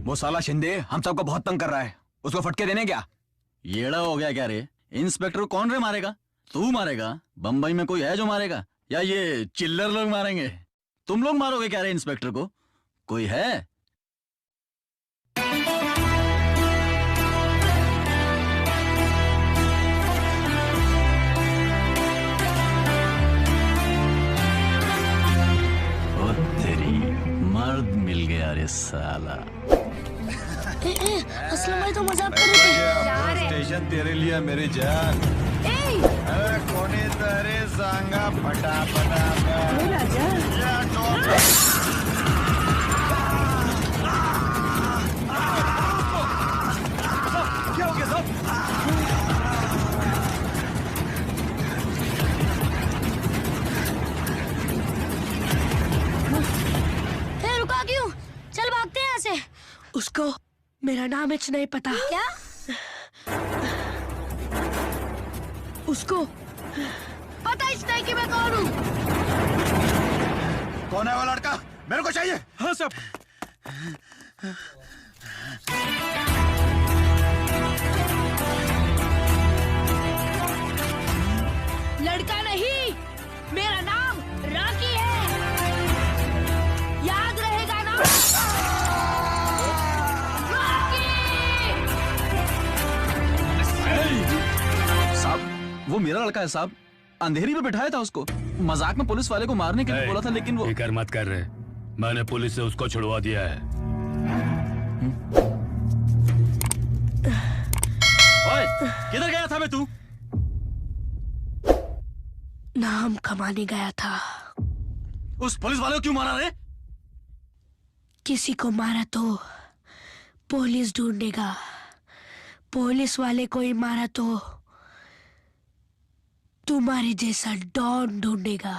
वो साला शिंदे हम सबको बहुत तंग कर रहा है, उसको फटके देने क्या? येड़ा हो गया क्या रे? इंस्पेक्टर को कौन रे मारेगा? तू मारेगा? बम्बई में कोई है जो मारेगा, या ये चिल्लर लोग मारेंगे? तुम लोग मारोगे क्या रे इंस्पेक्टर को? कोई है? ओ तेरी, मर्द मिल गया रे साला। असलम भाई तो मजाक कर रहे थे। स्टेशन तेरे लिए मेरी जान। अरे कोणी तरी सांगा फटाफट। क्या हो गया साहब? रुका क्यों? चल भागते हैं यहाँ से। उसको मेरा नाम इच नहीं पता। क्या? उसको पता इस नहीं कि मैं कौन हूँ। कौन है वो लड़का? मेरे को चाहिए। हाँ साहब। लड़का नहीं, मेरा नाम रॉकी है, याद रहेगा ना? साहब वो मेरा लड़का है साहब, अंधेरी में बिठाया था उसको, मजाक में पुलिस वाले को मारने के लिए बोला था, लेकिन वो फिकर मत कर रहे, मैंने पुलिस से उसको छुड़वा दिया है। ओए, किधर गया था बे तू? नाम कमाने गया था। उस पुलिस वाले को क्यों मारा रे? किसी को मारा तो पुलिस ढूंढेगा, पुलिस वाले को ही मारा तो तुम्हारे जैसा डॉन ढूंढेगा।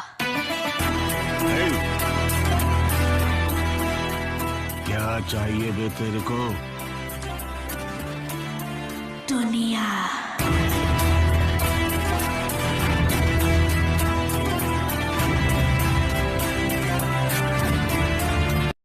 क्या चाहिए बे तेरे को?